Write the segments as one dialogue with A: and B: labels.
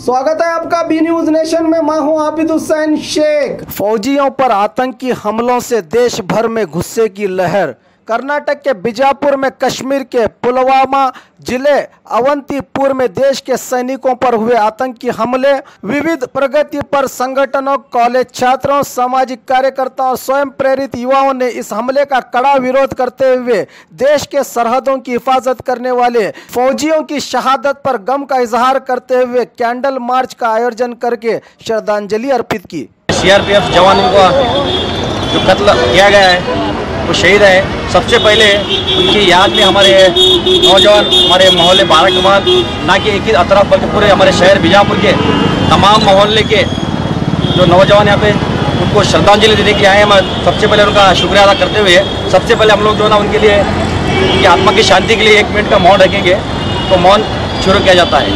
A: स्वागत है आपका बी न्यूज नेशन में। मैं हूं आबिद हुसैन शेख। फौजियों पर आतंकी हमलों से देश भर में गुस्से की लहर। कर्नाटक के बीजापुर में, कश्मीर के पुलवामा जिले अवंतीपुर में देश के सैनिकों पर हुए आतंकी हमले। विविध प्रगति पर संगठनों, कॉलेज छात्रों, सामाजिक कार्यकर्ताओं, स्वयं प्रेरित युवाओं ने इस हमले का कड़ा विरोध करते हुए देश के सरहदों की हिफाजत करने वाले फौजियों की शहादत पर गम का इजहार करते हुए कैंडल मार्च का आयोजन करके श्रद्धांजलि अर्पित की।
B: सीआरपीएफ जवानों का जो कत्ल किया गया है, वो शहीद है। सबसे पहले उनकी याद में हमारे नौजवान, हमारे मोहल्ले बाराकमाल ना कि एक ही अतराफ बल्कि पूरे हमारे शहर बीजापुर के तमाम मोहल्ले के जो नौजवान यहाँ पे उनको श्रद्धांजलि देने के आए हैं। मैं सबसे पहले उनका शुक्रिया अदा करते हुए सबसे पहले हम लोग जो है ना उनके लिए, उनकी आत्मा की शांति के लिए 1 मिनट का मौन रखेंगे। तो मौन शुरू किया जाता है।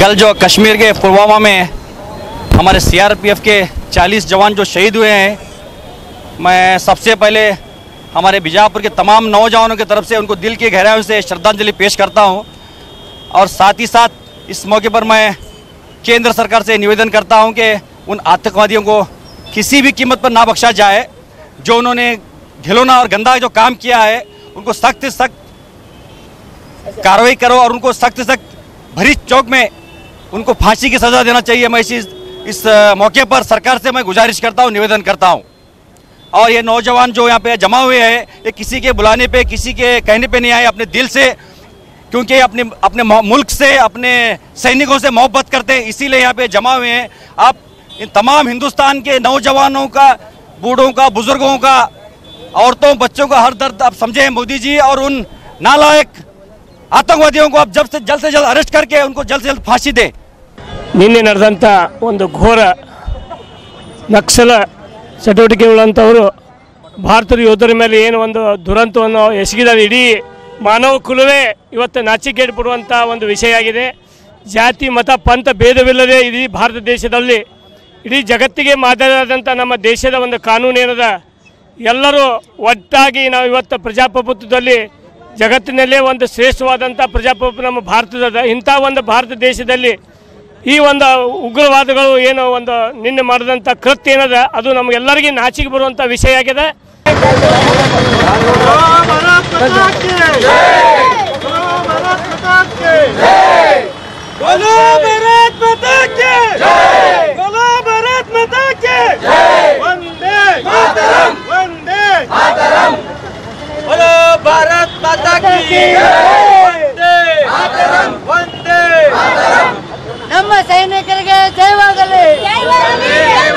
B: कल जो कश्मीर के पुलवामा में हमारे सीआरपीएफ के 40 जवान जो शहीद हुए हैं, मैं सबसे पहले हमारे बीजापुर के तमाम नौजवानों की तरफ से उनको दिल की गहराइयों से श्रद्धांजलि पेश करता हूं। और साथ ही साथ इस मौके पर मैं केंद्र सरकार से निवेदन करता हूं कि उन आतंकवादियों को किसी भी कीमत पर ना बख्शा जाए। जो उन्होंने घिनौना और गंदा जो काम किया है, उनको सख्त से सख्त कार्रवाई करो और उनको सख्त से सख्त भरी चौक में उनको फांसी की सज़ा देना चाहिए। मैं इस मौके पर सरकार से मैं गुजारिश करता हूं, निवेदन करता हूं। और ये नौजवान जो यहाँ पे जमा हुए हैं, ये किसी के बुलाने पे, किसी के कहने पे नहीं आए, अपने दिल से, क्योंकि अपने मुल्क से, अपने सैनिकों से मोहब्बत करते हैं, इसीलिए यहाँ पे जमा हुए हैं। आप इन तमाम हिंदुस्तान के नौजवानों का, बूढ़ों का, बुजुर्गों का, औरतों, बच्चों का हर दर्द आप समझे हैं मोदी जी। और उन नालायक आतंकवादियों को आप जल्द से जल्द अरेस्ट करके उनको जल्द से जल्द फांसी दे।
C: ನಿನ್ನೆ ನಡೆದಂಥ ಒಂದು ಘೋರ ನಕ್ಸಲ ಚಟುವಟಿಕೆಗಳಂಥವರು ಭಾರತದ ಯೋಧರ ಮೇಲೆ ಏನು ಒಂದು ದುರಂತವನ್ನು ಎಸಗಿದ್ದಾರೆ. ಇಡೀ ಮಾನವ ಕುಲವೇ ಇವತ್ತು ನಾಚಿಕೆಗೇಡು ಪಡುವಂಥ ಒಂದು ವಿಷಯ ಆಗಿದೆ. ಜಾತಿ, ಮತ, ಪಂಥ ಭೇದವಿಲ್ಲದೆ ಇಡೀ ಭಾರತ ದೇಶದಲ್ಲಿ, ಇಡೀ ಜಗತ್ತಿಗೆ ಮಾದರಿಯಾದಂಥ ನಮ್ಮ ದೇಶದ ಒಂದು ಕಾನೂನೇನದ ಎಲ್ಲರೂ ಒಟ್ಟಾಗಿ ನಾವು ಇವತ್ತು ಪ್ರಜಾಪ್ರಭುತ್ವದಲ್ಲಿ ಜಗತ್ತಿನಲ್ಲೇ ಒಂದು ಶ್ರೇಷ್ಠವಾದಂಥ ಪ್ರಜಾಪ್ರಭುತ್ವ ನಮ್ಮ ಭಾರತದ. ಇಂಥ ಒಂದು ಭಾರತ ದೇಶದಲ್ಲಿ ಈ ಒಂದು ಉಗ್ರವಾದಗಳು ಏನು ಒಂದು ನಿನ್ನೆ ಮಾಡಿದಂಥ ಕೃತ್ಯ ಏನದ, ಅದು ನಮಗೆಲ್ಲರಿಗೂ ನಾಚಿಕೆ ಬರುವಂಥ ವಿಷಯ ಆಗಿದೆ.
D: ನಮ್ಮ ಸೈನಿಕರಿಗೆ ಜಯವಾಗಲಿ,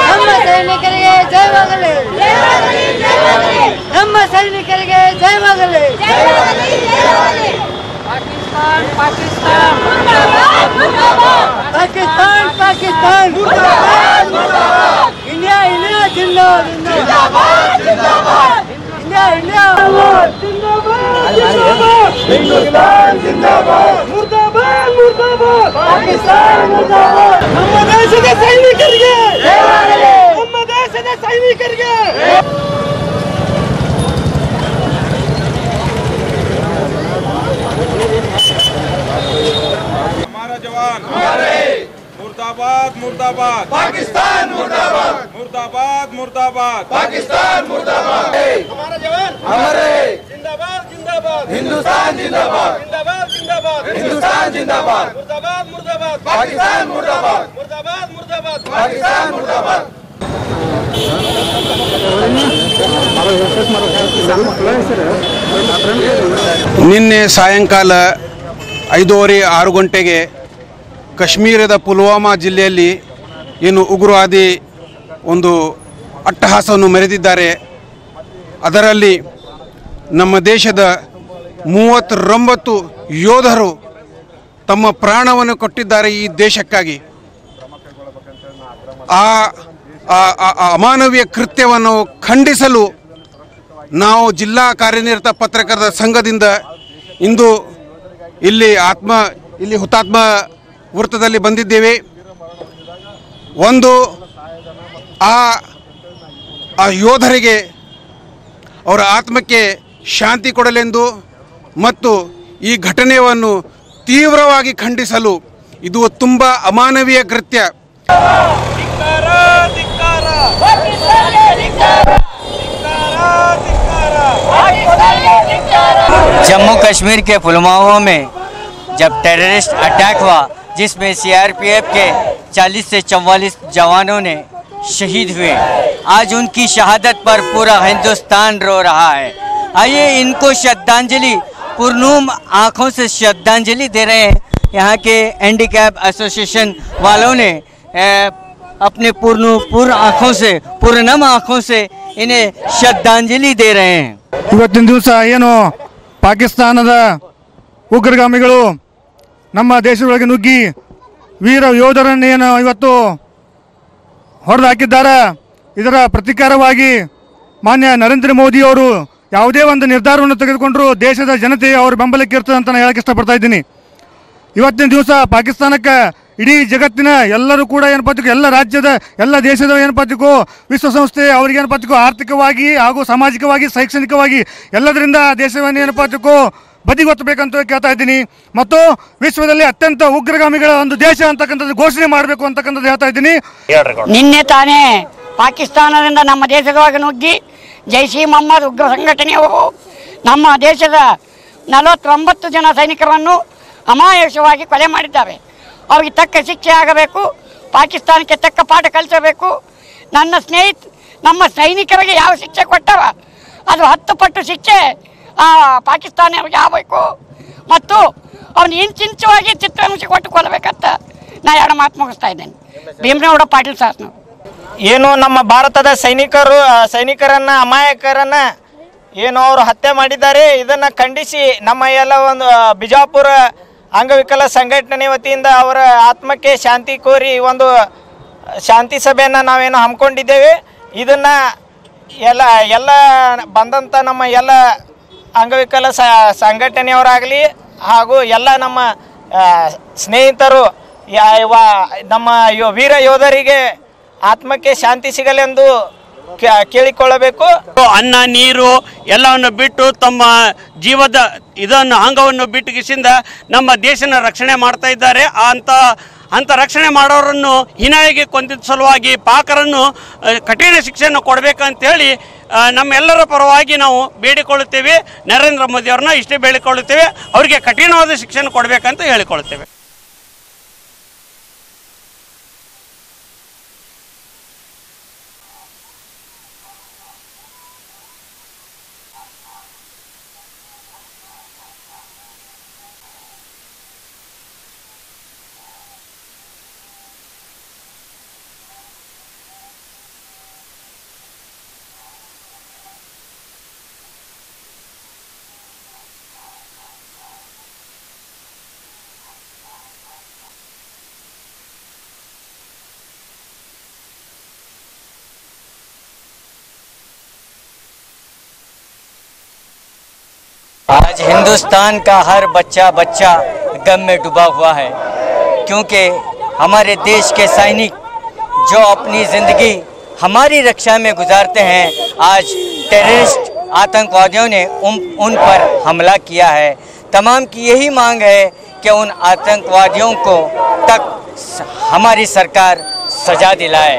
D: ನಮ್ಮ ಸೈನಿಕರಿಗೆ ಜಯವಾಗಲಿ, ನಮ್ಮ ಸೈನಿಕರಿಗೆ ಜಯವಾಗಲಿ. ಪಾಕಿಸ್ತಾನ್ ಪಾಕಿಸ್ತಾನ್ ಪಾಕಿಸ್ತಾನ್ ಪಾಕಿಸ್ತಾನ್, ಇಂಡಿಯಾ ಇಂಡಿಯಾ ಜಿಂದಾಬಾದ್, ಇಂಡಿಯಾ ಇಂಡಿಯಾ
A: हिंदुस्तान जिंदाबाद, मुर्दाबाद मुर्दाबाद, पाकिस्तान मुर्दाबाद. ನಮ್ಮ ದೇಶದ ಸೈನಿಕರಿಗೆ ಜಯವಾಗಲಿ, ನಮ್ಮ ದೇಶದ ಸೈನಿಕರಿಗೆ.
E: हमारा जवान हमारे, मुर्दाबाद मुर्दाबाद, पाकिस्तान मुर्दाबाद, मुर्दाबाद मुर्दाबाद, पाकिस्तान मुर्दाबाद. हमारा जवान हमारे, जिंदाबाद जिंदाबाद, हिंदुस्तान जिंदाबाद, जिंदाबाद जिंदाबाद, हिंदुस्तान जिंदाबाद, मुर्दाबाद मुर्दाबाद, पाकिस्तान मुर्दाबाद, मुर्दाबाद मुर्दाबाद, पाकिस्तान मुर्दाबाद.
F: ನಿನ್ನೆ ಸಾಯಂಕಾಲ 5:30-6 ಗಂಟೆಗೆ ಕಾಶ್ಮೀರದ ಪುಲ್ವಾಮಾ ಜಿಲ್ಲೆಯಲ್ಲಿ ಏನು ಉಗ್ರವಾದಿ ಒಂದು ಅಟ್ಟಹಾಸವನ್ನು ಮೆರೆದಿದ್ದಾರೆ. ಅದರಲ್ಲಿ ನಮ್ಮ ದೇಶದ 39 ಯೋಧರು ತಮ್ಮ ಪ್ರಾಣವನ್ನು ಕೊಟ್ಟಿದ್ದಾರೆ ಈ ದೇಶಕ್ಕಾಗಿ. ಆ ಅಮಾನವೀಯ ಕೃತ್ಯವನ್ನು ಖಂಡಿಸಲು ನಾವು ಜಿಲ್ಲಾ ಕಾರ್ಯನಿರತ ಪತ್ರಕರ್ತರ ಸಂಘದಿಂದ ಇಂದು ಇಲ್ಲಿ ಹುತಾತ್ಮ ವೃತ್ತದಲ್ಲಿ ಬಂದಿದ್ದೇವೆ. ಒಂದು ಆ ಯೋಧರಿಗೆ ಅವರ ಆತ್ಮಕ್ಕೆ ಶಾಂತಿ ಕೊಡಲೆಂದು ಮತ್ತು ಈ ಘಟನೆಯನ್ನು ತೀವ್ರವಾಗಿ ಖಂಡಿಸಲು ಇದು ತುಂಬ ಅಮಾನವೀಯ ಕೃತ್ಯ.
G: जम्मू कश्मीर के पुलवामा में जब टेररिस्ट अटैक हुआ जिसमें सीआरपीएफ के 40 से 44 जवानों ने शहीद हुए, आज उनकी शहादत पर पूरा हिंदुस्तान रो रहा है। आइए इनको श्रद्धांजलि पुरनूम आँखों से श्रद्धांजलि दे रहे हैं। यहाँ के हैंडीकैप एसोसिएशन वालों ने अपने पूर्ण आँखों से पूर्णम आँखों से इन्हें श्रद्धांजलि दे रहे हैं।
H: ಇವತ್ತಿನ ದಿವಸ ಏನು ಪಾಕಿಸ್ತಾನದ ಉಗ್ರಗಾಮಿಗಳು ನಮ್ಮ ದೇಶದೊಳಗೆ ನುಗ್ಗಿ ವೀರ ಯೋಧರನ್ನು ಏನು ಇವತ್ತು ಹೊಡೆದು ಹಾಕಿದ್ದಾರೆ, ಇದರ ಪ್ರತೀಕಾರವಾಗಿ ಮಾನ್ಯ ನರೇಂದ್ರ ಮೋದಿಯವರು ಯಾವುದೇ ಒಂದು ನಿರ್ಧಾರವನ್ನು ತೆಗೆದುಕೊಂಡರೂ ದೇಶದ ಜನತೆ ಅವ್ರ ಬೆಂಬಲಕ್ಕೆ ಇರ್ತದೆ ಅಂತ ನಾನು ಹೇಳಕ್ಕೆ ಇಷ್ಟಪಡ್ತಾ ಇದ್ದೀನಿ. ಇವತ್ತಿನ ದಿವಸ ಪಾಕಿಸ್ತಾನಕ್ಕೆ ಇಡೀ ಜಗತ್ತಿನ ಎಲ್ಲರೂ ಕೂಡ ಏನಪ್ಪತ್ತಿಗೂ ಎಲ್ಲ ರಾಜ್ಯದ ಎಲ್ಲ ದೇಶದ ಏನಪ್ಪತ್ತಿಗೂ ವಿಶ್ವಸಂಸ್ಥೆ ಅವ್ರಿಗೆ ಏನಪ್ಪತ್ತಿಗೂ ಆರ್ಥಿಕವಾಗಿ ಹಾಗೂ ಸಾಮಾಜಿಕವಾಗಿ ಶೈಕ್ಷಣಿಕವಾಗಿ ಎಲ್ಲದರಿಂದ ದೇಶವನ್ನು ಏನಪ್ಪತ್ತಿಗೂ ಬದಿಗೊತ್ತಬೇಕಂತ ಕೇಳ್ತಾ ಇದ್ದೀನಿ. ಮತ್ತು ವಿಶ್ವದಲ್ಲಿ ಅತ್ಯಂತ ಉಗ್ರಗಾಮಿಗಳ ಒಂದು ದೇಶ ಅಂತಕ್ಕಂಥದ್ದು ಘೋಷಣೆ ಮಾಡಬೇಕು ಅಂತಕ್ಕಂಥದ್ದು ಹೇಳ್ತಾ ಇದ್ದೀನಿ.
I: ನಿನ್ನೆ ತಾನೇ ಪಾಕಿಸ್ತಾನದಿಂದ ನಮ್ಮ ದೇಶದೊಳಗೆ ನುಗ್ಗಿ ಜೈಷ್ ಇ ಮೊಹಮ್ಮದ್ ಉಗ್ರ ಸಂಘಟನೆಯವರು ನಮ್ಮ ದೇಶದ 49 ಜನ ಸೈನಿಕರನ್ನು ಅಮಾಯಶವಾಗಿ ಕೊಲೆ ಮಾಡಿದ್ದಾರೆ. ಅವ್ರಿಗೆ ತಕ್ಕ ಶಿಕ್ಷೆ ಆಗಬೇಕು, ಪಾಕಿಸ್ತಾನಕ್ಕೆ ತಕ್ಕ ಪಾಠ ಕಲಿಸಬೇಕು. ನಮ್ಮ ಸೈನಿಕರಿಗೆ ಯಾವ ಶಿಕ್ಷೆ ಕೊಟ್ಟವ ಅದು 10 ಪಟ್ಟು ಶಿಕ್ಷೆ ಪಾಕಿಸ್ತಾನಿಯವ್ರಿಗೆ ಆಗಬೇಕು. ಮತ್ತು ಅವ್ನು ಇಂಚಿಂಚವಾಗಿ ಚಿತ್ರಹಿಂಸೆ ಕೊಟ್ಟು ಕೊಲ್ಲಬೇಕಂತ ನಾ 2 ಮಾತು ಮುಗಿಸ್ತಾ ಇದ್ದೇನೆ. ಭೀಮರಾವ್ ಪಾಟೀಲ್ ಸಾಸ್ನವರು
J: ಏನು ನಮ್ಮ ಭಾರತದ ಸೈನಿಕರನ್ನ ಅಮಾಯಕರನ್ನ ಏನು ಅವರು ಹತ್ಯೆ ಮಾಡಿದ್ದಾರೆ, ಇದನ್ನು ಖಂಡಿಸಿ ನಮ್ಮ ಎಲ್ಲ ಒಂದು ಬಿಜಾಪುರ ಅಂಗವಿಕಲ ಸಂಘಟನೆ ವತಿಯಿಂದ ಅವರ ಆತ್ಮಕ್ಕೆ ಶಾಂತಿ ಕೋರಿ ಒಂದು ಶಾಂತಿ ಸಭೆಯನ್ನು ನಾವೇನು ಹಮ್ಮಿಕೊಂಡಿದ್ದೇವೆ. ಇದನ್ನು ಎಲ್ಲ ಬಂದಂಥ ನಮ್ಮ ಎಲ್ಲ ಅಂಗವಿಕಲ ಸಂಘಟನೆಯವರಾಗಲಿ ಹಾಗೂ ಎಲ್ಲ ನಮ್ಮ ಸ್ನೇಹಿತರು ನಮ್ಮ ವೀರ ಯೋಧರಿಗೆ ಆತ್ಮಕ್ಕೆ ಶಾಂತಿ ಸಿಗಲೆಂದು ಕೇಳಿಕೊಳ್ಳಬೇಕು.
K: ಅನ್ನ ನೀರು ಎಲ್ಲವನ್ನು ಬಿಟ್ಟು ತಮ್ಮ ಜೀವದ ಇದನ್ನು ಅಂಗವನ್ನು ಬಿಟ್ಟುಗಿಸಿಂದ ನಮ್ಮ ದೇಶನ ರಕ್ಷಣೆ ಮಾಡ್ತಾ ಇದ್ದಾರೆ. ಅಂತ ರಕ್ಷಣೆ ಮಾಡೋರನ್ನು ಹೀನಾಯಿಗೆ ಕೊಂದಿದ್ದ ಸಲುವಾಗಿ ಪಾಕರನ್ನು ಕಠಿಣ ಶಿಕ್ಷೆಯನ್ನು ಕೊಡಬೇಕಂತೇಳಿ ನಮ್ಮೆಲ್ಲರ ಪರವಾಗಿ ನಾವು ಬೇಡಿಕೊಳ್ಳುತ್ತೇವೆ. ನರೇಂದ್ರ ಮೋದಿ ಅವ್ರನ್ನ ಇಷ್ಟೇ ಬೇಡಿಕೊಳ್ಳುತ್ತೇವೆ, ಅವರಿಗೆ ಕಠಿಣವಾದ ಶಿಕ್ಷೆಯನ್ನು ಕೊಡಬೇಕಂತ ಹೇಳಿಕೊಳ್ಳುತ್ತೇವೆ.
G: आज हिंदुस्तान का हर बच्चा गम में डूबा हुआ है, क्योंकि हमारे देश के सैनिक जो अपनी ज़िंदगी हमारी रक्षा में गुजारते हैं, आज टेररिस्ट आतंकवादियों ने उन पर हमला किया है। तमाम की यही मांग है कि उन आतंकवादियों को तक हमारी सरकार सजा दिलाए।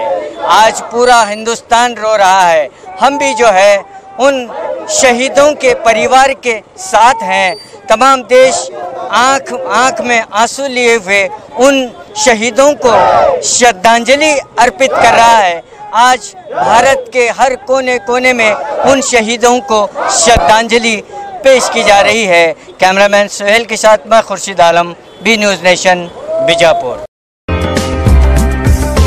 G: आज पूरा हिंदुस्तान रो रहा है, हम भी जो है उन शहीदों के परिवार के साथ हैं। तमाम देश आँख में आंसू लिए हुए उन शहीदों को श्रद्धांजलि अर्पित कर रहा है। आज भारत के हर कोने कोने में उन शहीदों को श्रद्धांजलि पेश की जा रही है। कैमरामैन सुहेल के साथ मैं Khurshid Alam, B News Nation, Bijapur.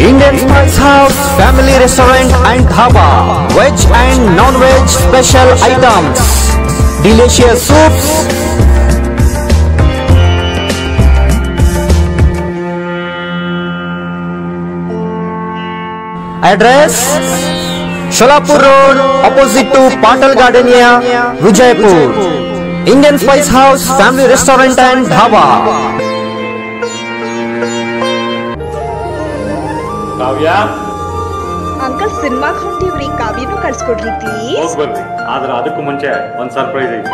A: Indian Spice House Family Restaurant and Dhaba, veg and non-veg special items, delicious soups, address Sholapur Road, opposite to Patal Gardenia, Vijaypur. Indian Spice House Family Restaurant and Dhaba.
L: Uncle ಸಿನಿಮಾಗೆ ಹೊಂಟಿವ್ರಿ, ಕಾವ್ಯನು ಕಳ್ಸ್ಕೊಡ್ರಿ please.
M: ಬರ್ರಿ, ಆದ್ರೆ ಅದಕ್ಕೂ ಮುಂಚೆ ಒಂದು surprise ಐತಿ.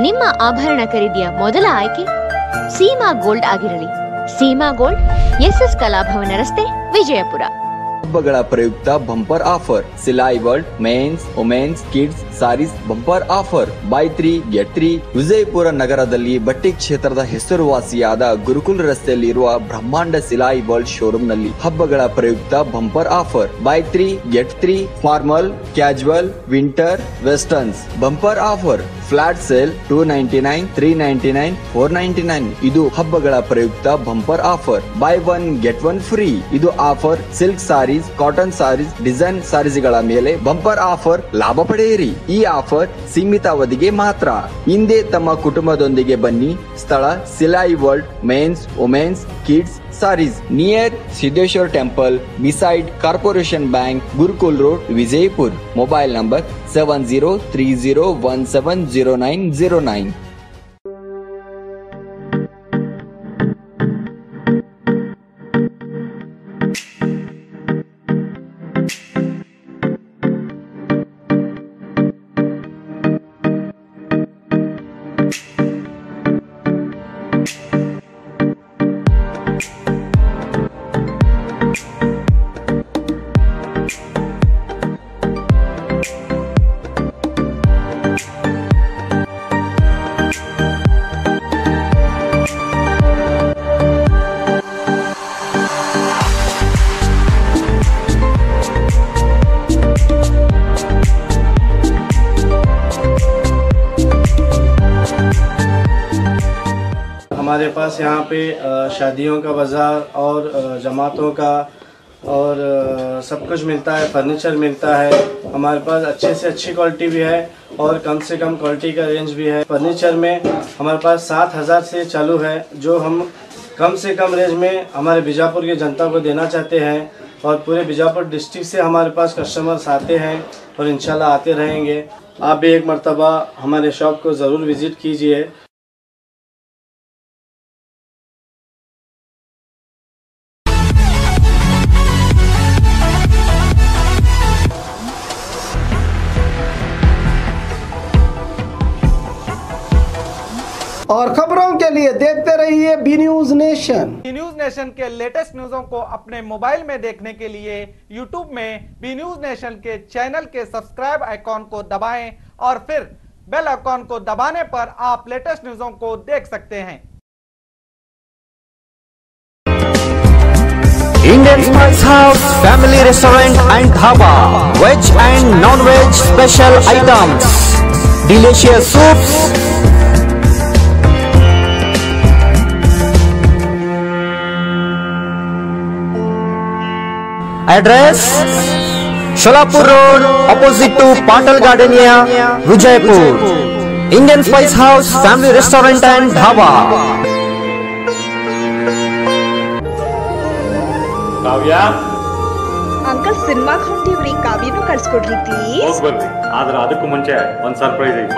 N: ನಿಮ್ಮ ಆಭರಣ ಖರೀದಿಯ ಮೊದಲ ಆಯ್ಕೆ ಸೀಮಾ ಗೋಲ್ಡ್ ಆಗಿರಲಿ. ಸೀಮಾ ಗೋಲ್ಡ್, SS ಕಲಾಭವನ ರಸ್ತೆ, ವಿಜಯಪುರ.
O: ಹಬ್ಬಗಳ ಪ್ರಯುಕ್ತ bumper offer. Silai World mens, womens, kids sarees bumper offer. Buy 3 get 3. Vijayapura ನಗರದಲ್ಲಿ ಬಟ್ಟೆ ಕ್ಷೇತ್ರದ ಹೆಸರುವಾಸಿಯಾದ ಗುರುಕುಲ್ ರಸ್ತೆಯಲ್ಲಿರುವ ಬ್ರಹ್ಮಾಂಡ ಸಿಲಾಯಿ ವರ್ಲ್ಡ್ ಶೋರೂಮ್ ನಲ್ಲಿ ಹಬ್ಬಗಳ ಪ್ರಯುಕ್ತ bumper offer. Buy 3 get 3. Formal, casual, winter, westerns bumper offer. Flat sale 299, 399, 499. ಇದು ಹಬ್ಬಗಳ ಪ್ರಯುಕ್ತ bumper offer. Buy 1 get 1 free. ಇದು offer silk sarees, cotton sarees, design ಸಾರೀಸ್ಗಳ ಮೇಲೆ ಬಂಪರ್ ಆಫರ್ ಲಾಭ ಪಡೆಯಿರಿ. ಈ ಆಫರ್ ಸೀಮಿತ ಅವಧಿಗೆ ಮಾತ್ರ. ಹಿಂದೆ ತಮ್ಮ ಕುಟುಂಬದೊಂದಿಗೆ ಬನ್ನಿ. ಸ್ಥಳ Silai World mens, womens, kids sarees, near Siddheshwar temple, beside Corporation Bank, Gurukul road, Vijayapur. Mobile number 7030170909.
P: हमारे पास यहाँ पे शादियों का बाज़ार और जमातों का और सब कुछ मिलता है। फर्नीचर मिलता है हमारे पास, अच्छे से अच्छी क्वालिटी भी है और कम से कम क्वालिटी का रेंज भी है। फर्नीचर में हमारे पास 7000 से चालू है, जो हम कम से कम रेंज में हमारे बीजापुर की जनता को देना चाहते हैं। और पूरे बीजापुर डिस्ट्रिक्ट से हमारे पास कस्टमर्स आते हैं और इंशाल्लाह आते रहेंगे। आप भी एक मर्तबा हमारे शॉप को ज़रूर विज़िट कीजिए।
A: और खबरों के लिए देखते रहिए B News Nation.
Q: B News Nation के लेटेस्ट न्यूज़ों को अपने मोबाइल में देखने के लिए यूट्यूब में बी न्यूज नेशन के चैनल के सब्सक्राइब आइकॉन को दबाएं और फिर बेल आइकॉन को दबाने पर आप लेटेस्ट न्यूज़ों को देख सकते हैं।
R: Indian Spice House Family Restaurant and Dhaba, veg and non-veg special items, delicious soups, address Sholapur Road opposite to Patal Gardenia, Vijaypur. Indian Spice House Family Restaurant and Dhaba.
M: Kavya,
L: uncle ಸಿನಿಮಾಗೆ ಹೊಂಟಿವ್ರಿ, ಕಾವ್ಯನು ಕಳ್ಸ್ಕೊಡ್ರಿ please.
M: ಬರ್ರಿ, ಆದ್ರೆ ಅದಕ್ಕೂ ಮುಂಚೆ ಒಂದು surprise ಐತಿ.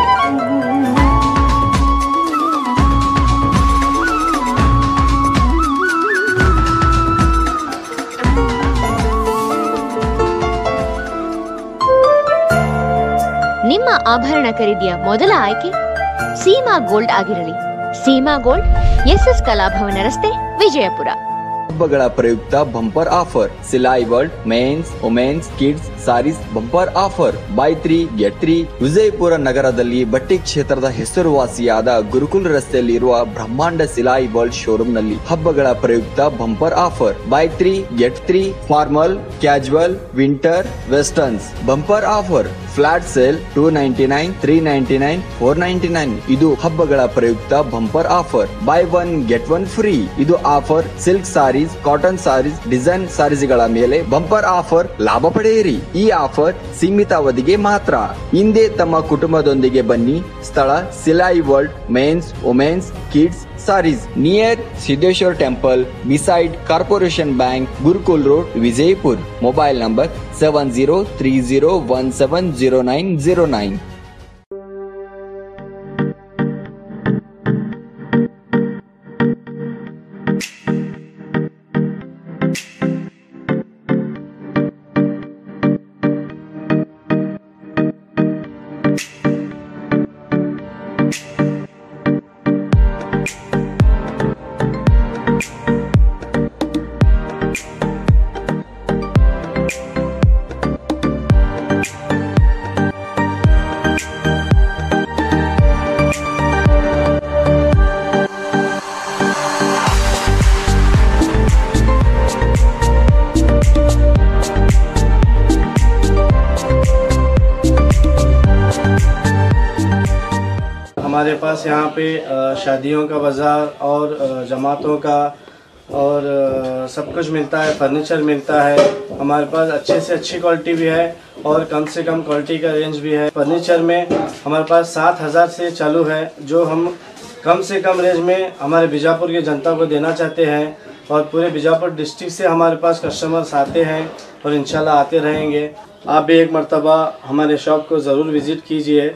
N: ನಿಮ್ಮ ಆಭರಣ ಖರೀದಿಯ ಮೊದಲ ಆಯ್ಕೆ ಸೀಮಾ ಗೋಲ್ಡ್ ಆಗಿರಲಿ. ಸೀಮಾ ಗೋಲ್ಡ್, SS ಕಲಾಭವನ ರಸ್ತೆ, ವಿಜಯಪುರ.
O: ಹಬ್ಬಗಳ ಪ್ರಯುಕ್ತ bumper offer. Silai World mens, womens, kids sarees bumper offer. Buy 3 get 3. Vijayapura ನಗರದಲ್ಲಿ ಬಟ್ಟೆ ಕ್ಷೇತ್ರದ ಹೆಸರುವಾಸಿಯಾದ ಗುರುಕುಲ್ ರಸ್ತೆಯಲ್ಲಿರುವ ಬ್ರಹ್ಮಾಂಡ ಸಿಲಾಯಿ ವರ್ಲ್ಡ್ ಶೋರೂಮ್ ನಲ್ಲಿ ಹಬ್ಬಗಳ ಪ್ರಯುಕ್ತ bumper offer. Buy 3 get 3. Formal, casual, winter, westerns bumper offer. Flat sale 299, 399, 499. ಇದು ಹಬ್ಬಗಳ ಪ್ರಯುಕ್ತ bumper offer. Buy 1 get 1 free. ಇದು offer silk sarees, womens cotton sarees design ಸಾರೀಸ್ಗಳ ಮೇಲೆ ಬಂಪರ್ ಆಫರ್ ಲಾಭ ಪಡೆಯಿರಿ. ಈ ಆಫರ್ ಸೀಮಿತ ಅವಧಿಗೆ ಮಾತ್ರ. ಹಿಂದೆ ತಮ್ಮ ಕುಟುಂಬದೊಂದಿಗೆ ಬನ್ನಿ. ಸ್ಥಳ Silai World mens womens kids sarees near Siddheshwar Temple beside Corporation Bank, Gurukul Road, Vijaypur. Mobile number 7030170909.
P: हमारे पास यहाँ पे शादियों का बाज़ार और जमातों का और सब कुछ मिलता है। फर्नीचर मिलता है हमारे पास, अच्छे से अच्छी क्वालिटी भी है और कम से कम क्वालिटी का रेंज भी है। फर्नीचर में हमारे पास 7,000 से चालू है, जो हम कम से कम रेंज में हमारे बीजापुर की जनता को देना चाहते हैं। और पूरे बीजापुर डिस्ट्रिक्ट से हमारे पास कस्टमर्स आते हैं और इंशाल्लाह आते रहेंगे। आप भी एक मर्तबा हमारे शॉप को ज़रूर विज़िट कीजिए।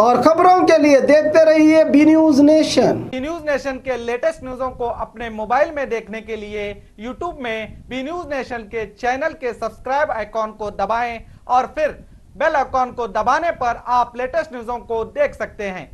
A: और खबरों के लिए देखते रहिए B News Nation.
Q: B News Nation के लेटेस्ट न्यूज़ों को अपने मोबाइल में देखने के लिए यूट्यूब में बी न्यूज नेशन के चैनल के सब्सक्राइब आइकॉन को दबाएं और फिर बेल आइकॉन को दबाने पर आप लेटेस्ट न्यूज़ों को देख सकते हैं।